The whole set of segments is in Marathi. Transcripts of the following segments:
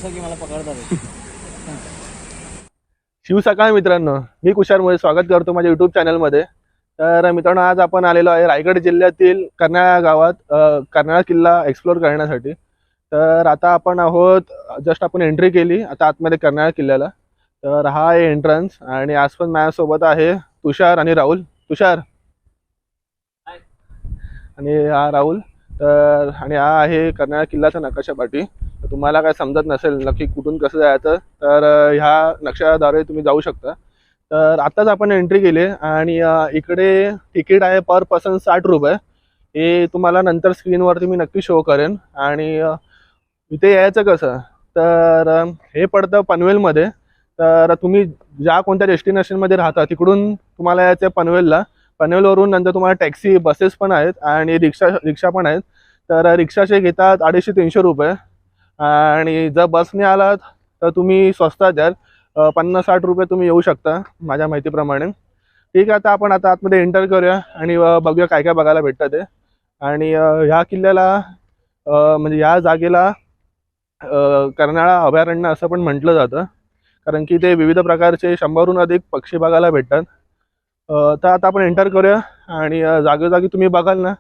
असं की मला पकडतात. शिव सकाळ मित्रांनो, मी कुशार मोरे स्वागत करतो माझ्या यूट्यूब चॅनलमध्ये. तर मित्रांनो, आज आपण आलेलो आहे रायगड जिल्ह्यातील कर्नाळा गावात कर्नाळा किल्ला एक्सप्लोर करण्यासाठी. तर आता आपण आहोत, जस्ट आपण एंट्री केली आता आतमध्ये कर्नाळा किल्ल्याला. तर हा आहे एंट्रन्स आणि आज पण माझ्यासोबत आहे तुषार आणि राहुल. तुषार आणि हा राहुल. तर आणि हा आहे कर्नाळा किल्ल्याचा नकाशापाटी. तुम्हाला काय समजत नसेल नक्की कुठून कसं जायचं तर ह्या नक्षाद्वारे तुम्ही जाऊ शकता. तर आत्ताच आपण एंट्री केली आणि इकडे तिकीट आहे पर पर्सन 60 रुपये. हे तुम्हाला नंतर स्क्रीनवरती मी नक्की शो करेन. आणि इथे यायचं कसं तर हे पडतं पनवेलमध्ये. तर तुम्ही ज्या कोणत्या डेस्टिनेशनमध्ये राहता तिकडून तुम्हाला यायचं पनवेलला. पनवेलवरून नंतर तुम्हाला टॅक्सी बसेस पण आहेत आणि रिक्षा पण आहेत. तर रिक्षाचे घेतात 250-300 रुपये. आणि जर बसने आलात तर तुम्ही स्वस्तात द्याल, 50-60 रुपये तुम्ही येऊ शकता माझ्या माहितीप्रमाणे. ठीक आहे, आता आपण आतमध्ये एंटर करूया आणि बघूया काय काय बघायला भेटतं ते. आणि ह्या किल्ल्याला म्हणजे ह्या जागेला कर्नाळा अभयारण्य असं पण म्हटलं जातं, कारण की ते विविध प्रकारचे 100हून अधिक पक्षी बघायला भेटतात. तर आता आपण एंटर करूया आणि जागोजागी तुम्ही बघाल ना,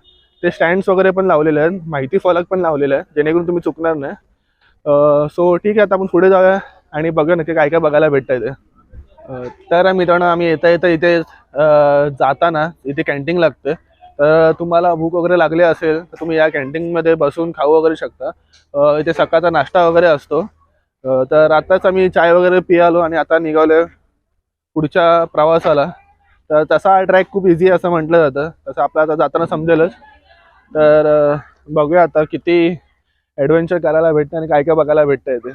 ते स्टँड्स वगैरे पण लावलेले आहेत, माहिती फलक पण लावलेले आहे जेणेकरून तुम्ही चुकणार नाही. सो ठीक आहे, आता आपण पुढे जाऊया आणि बघूया नक्की काय काय बघायला भेटतंय ते. तर मित्रांनो, आम्ही येता येता इथे जाताना इथे कॅन्टीन लागते. तर तुम्हाला भूक वगैरे लागली असेल तर तुम्ही या कॅन्टीनमध्ये बसून खाऊ वगैरे शकता. इथे सकाळचा नाश्ता वगैरे असतो. तर आताच आम्ही चाय वगैरे पियालो आणि आता निघालो पुढच्या प्रवासाला. तर तसा हा ट्रॅक खूप इझी असं म्हटलं जातं, तसं आपल्याला आता जाताना समजेलच. तर बघूया आता किती ॲडव्हेंचर करायला भेटतं आणि काय काय बघायला भेटतं इथे.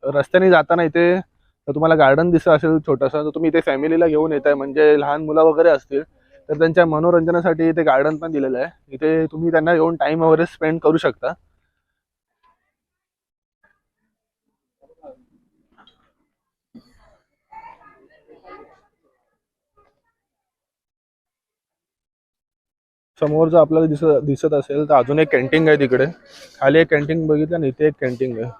रस्त्याने जाताना इथे तुम्हाला गार्डन दिसत असेल छोटंसं, तर तुम्ही इथे फॅमिलीला घेऊन येत आहे, म्हणजे लहान मुलं वगैरे असतील तर त्यांच्या मनोरंजनासाठी इथे गार्डन पण दिलेलं आहे. इथे तुम्ही त्यांना येऊन टाईम वगैरे स्पेंड करू शकता. समोर जर आपल्याला दिसत असेल तर अजून एक कॅन्टीन आहे तिकडे. खाली एक कॅन्टीन बघितलं आणि इथे एक कॅन्टीन आहे.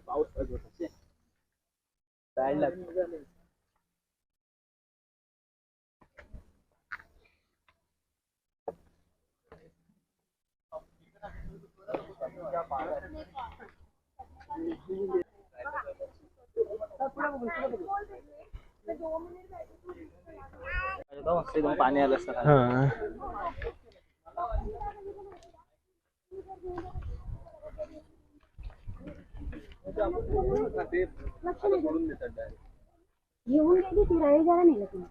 पाऊस एकदम पाणी आलं असतं. येऊन गेली ती राही जरा नेलं तुम्ही.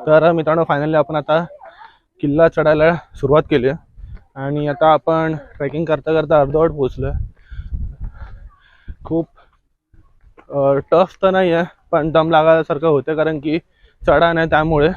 तर मित्रांनो, फायनली आपण आता किल्ला चढायला सुरुवात केली आहे आणि आता आपण ट्रेकिंग करता करता अर्धवट पोहोचलो. खूप टफ तर नाही आहे, पण दम लागायसारखं होतं कारण की चढा नाही त्यामुळे.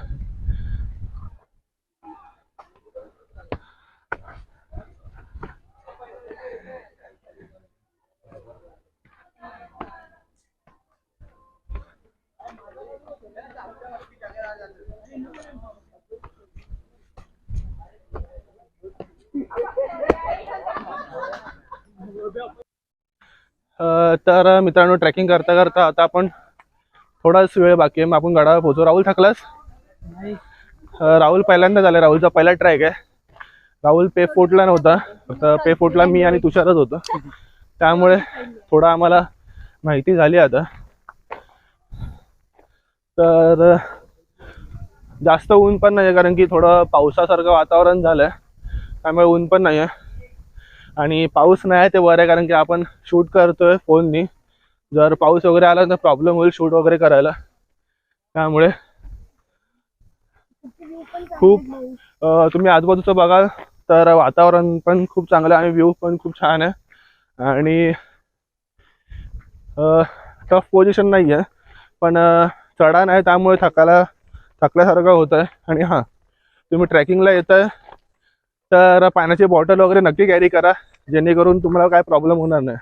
तर मित्रांनो, ट्रेकिंग करता करता आता आपण थोडाच वेळ बाकी आहे, मग आपण गडावर पोहोचू. राहुल थकलास? राहुल पहिल्यांदा झाला, राहुलचा पहिला ट्रॅक आहे. राहुल पे फोर्टला नव्हता, फक्त पे फोर्टला मी आणि तुषारच होतो, त्यामुळे थोडा आम्हाला माहिती झाली आता. तर जास्त ऊन पण नाही आहे, कारण की थोडं पावसासारखं वातावरण झालं आहे, त्यामुळे ऊन पण नाही आहे. आणि पाऊस नाही आहे ते बरं आहे, कारण की आपण शूट करतोय फोननी. जर पाऊस वगैरे आला तर प्रॉब्लेम होईल शूट वगैरे करायला. त्यामुळे खूप तुम्ही आजूबाजूचं बघाल तर वातावरण पण खूप चांगलं आहे आणि व्ह्यू पण खूप छान आहे. आणि टफ पोझिशन नाही आहे, पण चढाण आहे त्यामुळे थकल्यासारखं होतं आहे. आणि हां, तुम्ही ट्रेकिंगला येत आहे तर पाण्याची बॉटल वगैरे नक्की कॅरी करा, जेणेकरून तुम्हाला काय प्रॉब्लेम होणार नाही.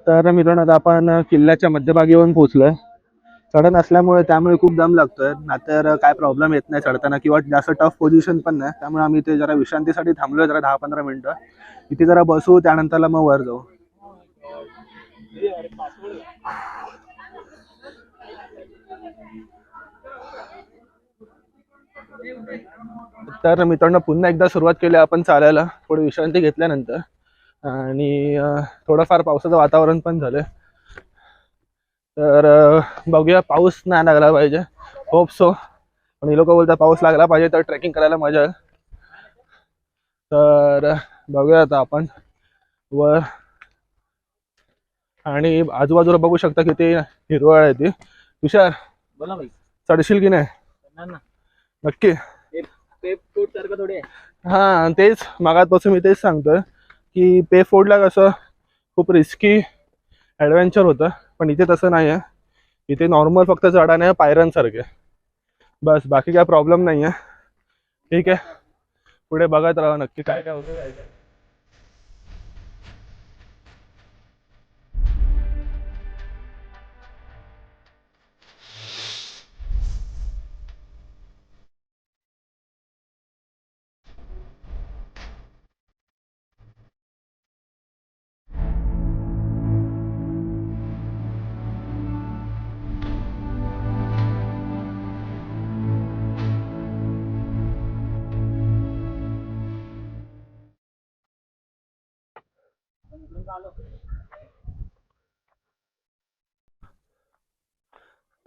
तर मित्रांनो, आता आपण किल्ल्याच्या मध्यभागी येऊन पोहोचलोय. चढण असल्यामुळे त्यामुळे खूप दम लागतोय, नाहीतर काय प्रॉब्लेम येत नाही चढताना, किंवा जास्त टफ पोझिशन पण नाही. त्यामुळे आम्ही इथे जरा विश्रांतीसाठी थांबलोय, जरा 10-15 मिनिटं इथे जरा बसू, त्यानंतरला मग वर जाऊ. तर मित्रांनो, पुन्हा एकदा सुरुवात केली आपण चालायला, थोडी विश्रांती घेतल्यानंतर. आणि थोडंफार पावसाचं वातावरण पण झालं. तर बघूया, पाऊस नाही लागला पाहिजे, होप सो. पण हे लोक बोलतात पाऊस लागला पाहिजे तर ट्रेकिंग करायला मजा येईल. तर बघूया आता आपण वर. आणि आजूबाजूला बघू शकता किती हिरवळ आहे ती. तुषार, बोला भाई. चढशील की नाही? ना नक्की. पे फूड सारखं थोडी आहे. हां, तेच मागातपासून मी तेच सांगतोय की पे फोर्डला कसं खूप रिस्की ॲडव्हेंचर होतं, पण इथे तसं नाही आहे. इथे नॉर्मल फक्त चढाण आहे पायऱ्यांसारखे, बस. बाकी काय प्रॉब्लेम नाही आहे. ठीक आहे, पुढे बघत राहा नक्की काय काय होतं.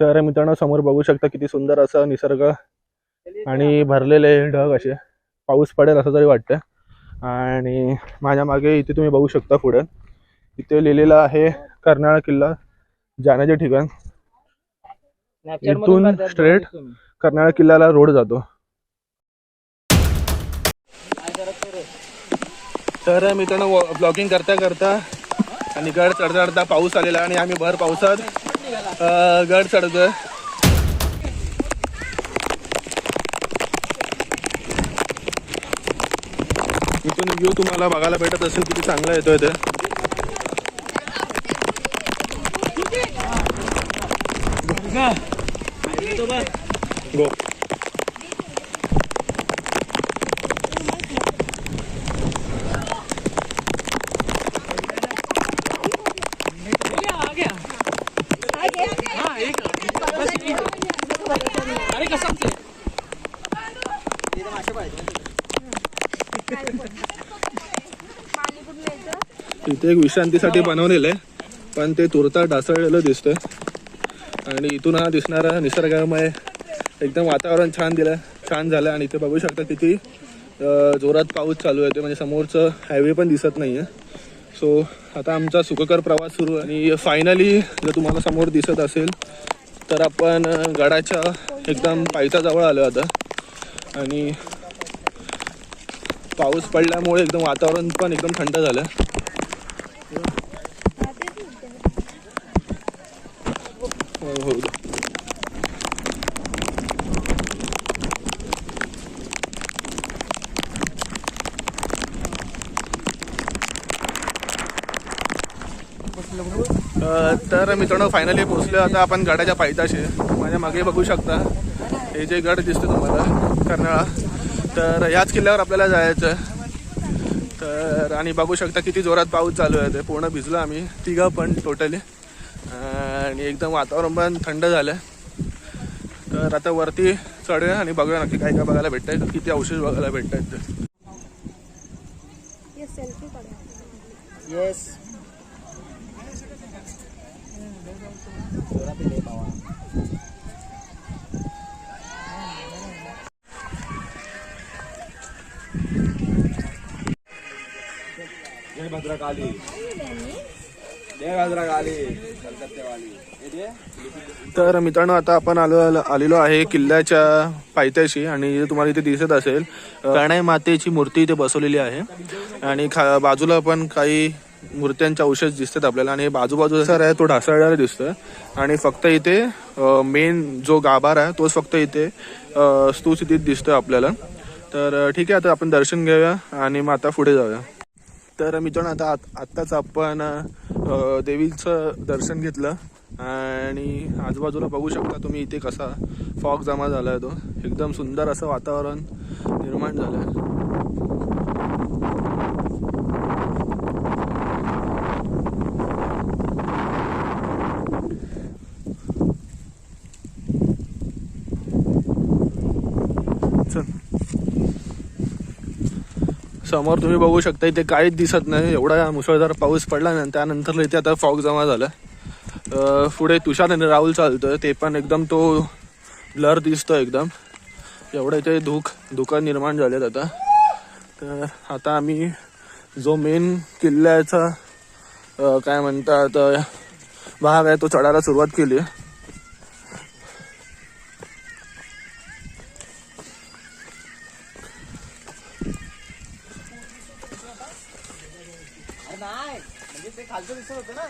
तर मित्रांनो, समोर बघू शकता किती सुंदर असं निसर्ग आणि भरलेले ढग, असे पाऊस पडेल असं तरी वाटतं. आणि माझ्या मागे इथे तुम्ही बघू शकता पुढे इथे लिहिलेलं आहे कर्नाळ किल्ला जाण्याचे ठिकाण. इथून स्ट्रेट कर्नाळ किल्ल्याला रोड जातो. तर मित्रांनो, ब्लॉगिंग करता करता आणि गड चढता पाऊस आलेला आणि आम्ही भर पावसात गड चढतोय. इथून व्ह्यू तुम्हाला बघायला भेटत असेल किती चांगला येतोय ते. गो. इथे एक विश्रांतीसाठी बनवलेलं आहे, पण ते तुरता ढासळलेलं दिसतंय. आणि इथून हा दिसणारा निसर्गमय एकदम वातावरण छान झालं आणि इथे बघू शकता किती जोरात पाऊस चालू आहे ते, म्हणजे समोरचं हायवे पण दिसत नाही आहे. सो आता आमचा सुखकर प्रवास सुरू आहे आणि फायनली जर तुम्हाला समोर दिसत असेल तर आपण गडाच्या एकदम पायथ्याजवळ आलो आता. आणि पाऊस पडल्यामुळे एकदम वातावरण पण एकदम थंड झालं. हो. तर मित्रांनो फायनली पोहोचलो आता आपण गडाच्या पायथ्याशी. माझ्या मागे बघू शकता हे जे गड दिसतं तुम्हाला कर्नाळा, तर ह्याच किल्ल्यावर आपल्याला जायचं. तर आणि बघू शकता किती जोरात पाऊस चालू आहे ते, पूर्ण भिजलो आम्ही तिघं पण टोटली. आणि एकदम वातावरण पण थंड झालं. तर आता वरती चढूया आणि बघूया नक्की काय काय बघायला भेटतंय, किती अवशेष बघायला भेटत आहेत ते. येस जय भद्रकाली, जय भद्रकाली कलकत्तेवाली. तर मित्रांनो आता आपण आलेलो आहे किल्ल्याच्या पायथ्याशी आणि तुम्हाला इथे दिसत असेल कणाई मातेची मूर्ती इथे बसवलेली आहे. आणि बाजूला पण काही मूर्त्यांचे अवशेष दिसतात आपल्याला. आणि बाजूबाजू सर आहे तो ढासळलेला दिसतोय. आणि फक्त इथे मेन जो गाभार आहे तोच फक्त इथे स्तूस्थितीत दिसतोय आपल्याला. तर ठीक आहे, आता आपण दर्शन घेऊया आणि मग आता पुढे जाऊया. तर मित्रांनो आता आत्ताच आपण देवीचं दर्शन घेतलं आणि आजूबाजूला बघू शकता तुम्ही इथे कसा फॉग जमा झाला आहे. तो एकदम सुंदर असं वातावरण निर्माण झालं आहे. समोर तुम्ही बघू शकता इथे काहीच दिसत नाही, एवढा मुसळधार पाऊस पडला ना. त्यानंतर इथे आता फॉग जमा झाला. पुढे तुषार आणि राहुल चालतोय, ते पण एकदम तो ब्लर दिसतो एकदम. एवढं इथे धुका निर्माण झालेत आता. तर आता आम्ही जो मेन किल्ल्याचा काय म्हणतात भाग आहे तो चढायला सुरुवात केली. नाही म्हणजे ते खालचं दिसत होतं ना.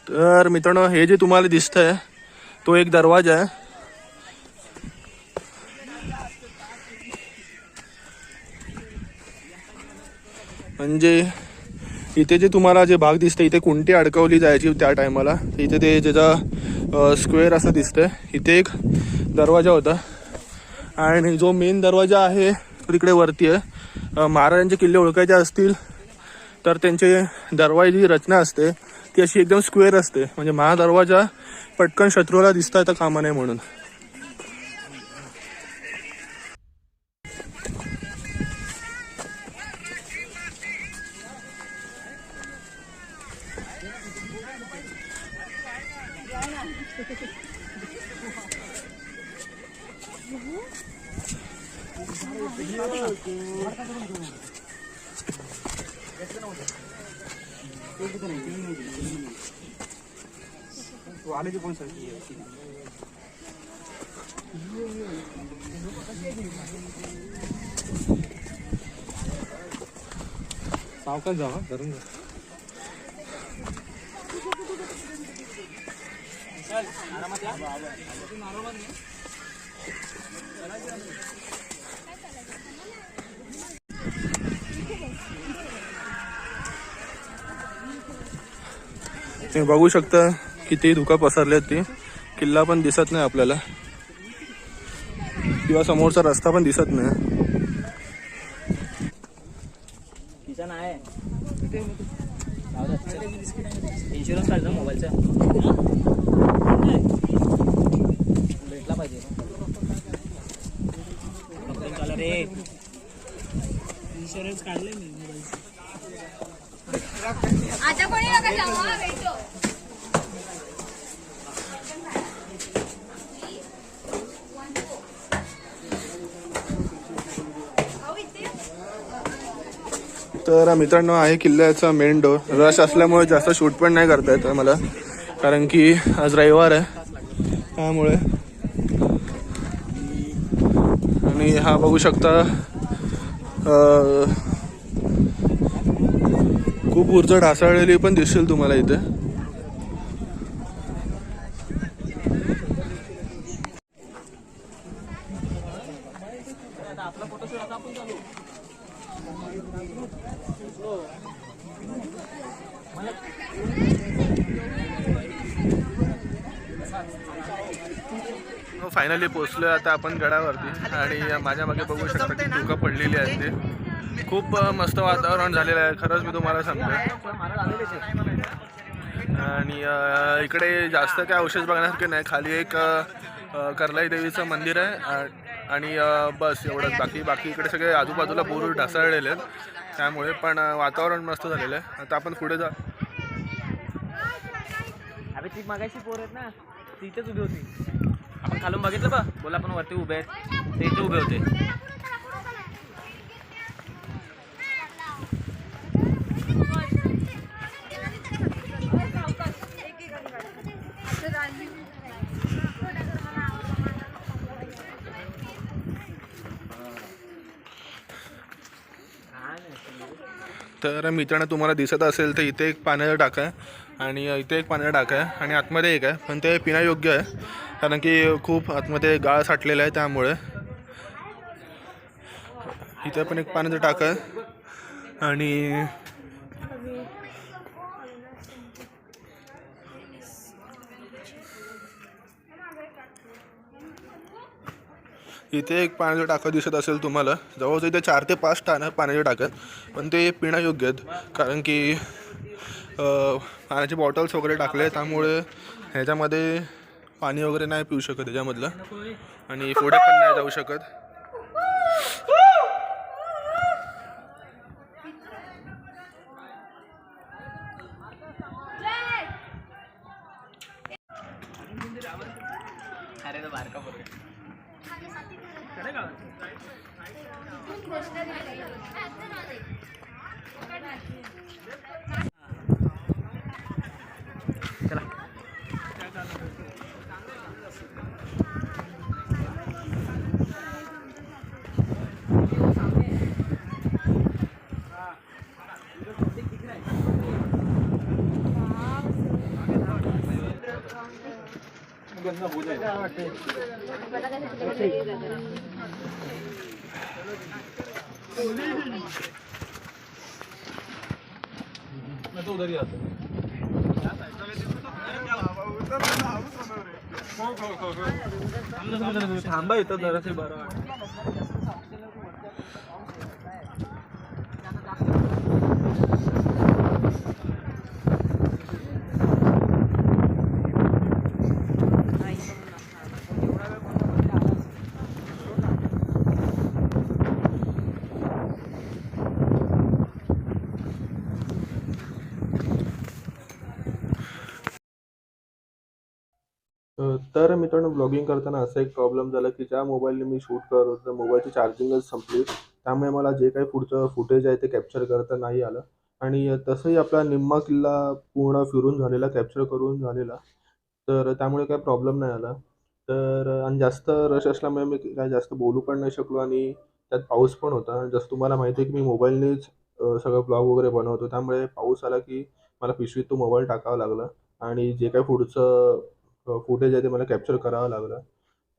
तर मित्रांनो हे जे तुम्हाला दिसतंय तो एक दरवाजा आहे. म्हणजे इथे जे तुम्हाला जे भाग दिसतं इथे कुंटी अडकवली जायची त्या टायमाला. इथे ते ज्याचा स्क्वेअर असं दिसतंय, इथे एक दरवाजा होता. आणि जो मेन दरवाजा आहे तो तिकडे वरती आहे. महाराजांचे किल्ले ओळखायचे असतील तर त्यांचे दरवाजाची रचना असते ती अशी एकदम स्क्वेअर असते, म्हणजे महादरवाजा पटकन शत्रूला दिसता येता कामा नये म्हणून. सावकाश जावा धरून जा. आरामात या. तुम्ही बघू शकता किती धुका पसरले ती. किल्ला पण दिसत नाही आपल्याला किंवा समोरचा रस्ता पण दिसत नाही. इन्शुरन्स काढ ना मोबाईलचा भेटला पाहिजे रे इन्शुरन्स काढले मी आता कोणी नका जाऊ हा भेटो तर मित्रांनो आहे किल्ल्याचा मेन डोर. रश असल्यामुळे जास्त शूट पण नाही करता येत मला, कारण की आज रविवार आहे त्यामुळे. आणि हा बघू शकता खूप ऊर्ज ढासळलेली पण दिसेल तुम्हाला इथे. फायनली पोहोचलोय आता आपण गडावरती. आणि माझ्या मागे बघू शकता की धुकं पडलेली आहेत ते. खूप मस्त वातावरण झालेलं आहे खरंच मी तुम्हाला सांगतो. आणि इकडे जास्त काय अवशेष बघण्यासारखे नाही. खाली एक कर्लाई देवीचं मंदिर आहे आणि बस एवढंच. बाकी इकडे सगळे आजूबाजूला बोर ढासळलेले आहेत त्यामुळे. पण वातावरण मस्त झालेलं आहे. आता आपण पुढे जा. अरे ती मागाशी पोर आहेत ना ती इथेच उभी होती. आपण खालून बघितलं बा बोला आपण वरती उभे आहेत ते इथे उभे होते. तर मित्रांनो तुम्हाला दिसत असेल तर इथे एक पाण्याचा टाका आहे आणि इथे एक पाण्याचा टाका आहे आणि आतमध्ये एक आहे. पण ते पिण्यायोग्य आहे कारण की खूप आतमध्ये गाळ साठलेला आहे त्यामुळे. इथे पण एक पाण्याचा टाका आहे आणि इथे एक पाण्याचा टाका दिसत असेल तुम्हाला. जवळजवळ इथे 4 ते 5 पाण्याचे टाक्यात. पण ते पिण्यायोग्य आहेत कारण की पाण्याचे बॉटल्स वगैरे टाकले त्यामुळे ह्याच्यामध्ये पाणी वगैरे नाही पिऊ शकत ह्याच्यामधलं आणि पुढे पण नाही जाऊ शकत. अरे तो बारका पोरगा थांबा इथं जरासे बरं. तर मित्रांनो ब्लॉगिंग करताना असा एक प्रॉब्लेम झाला की ज्या मोबाईलने मी शूट करत होतो मोबाईलची चार्जिंगच संपली. त्यामुळे मला जे काही पुढचं फुटेज आहे ते कॅप्चर करता नाही आलं. आणि तसंही आपला निम्मा किल्ला पूर्ण फिरून झालेला, कॅप्चर करून झालेला. तर त्यामुळे काही प्रॉब्लेम नाही आला. तर आणि जास्त रश असल्यामुळे मी काय जास्त बोलू पण नाही शकलो आणि त्यात पाऊस पण होता. जसं तुम्हाला माहिती आहे की मी मोबाईलनेच सगळं ब्लॉग वगैरे बनवतो. त्यामुळे पाऊस आला की मला पिशवीत तो मोबाईल टाकावा लागला आणि जे काही पुढचं फुटेज आहे ते मला कॅप्चर करावं लागलं.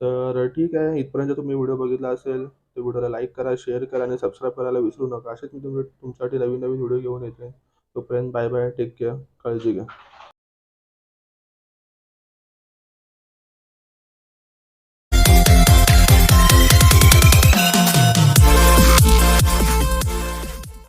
तर ठीक आहे, इथपर्यंत तुम्ही व्हिडिओ बघितला असेल तर व्हिडिओला लाईक करा, शेअर करा आणि सबस्क्राईब करायला विसरू नका. असेच मी तुमच्यासाठी नवीन नवीन व्हिडिओ घेऊन येते. तोपर्यंत बाय बाय, टेक केअर, काळजी घ्या.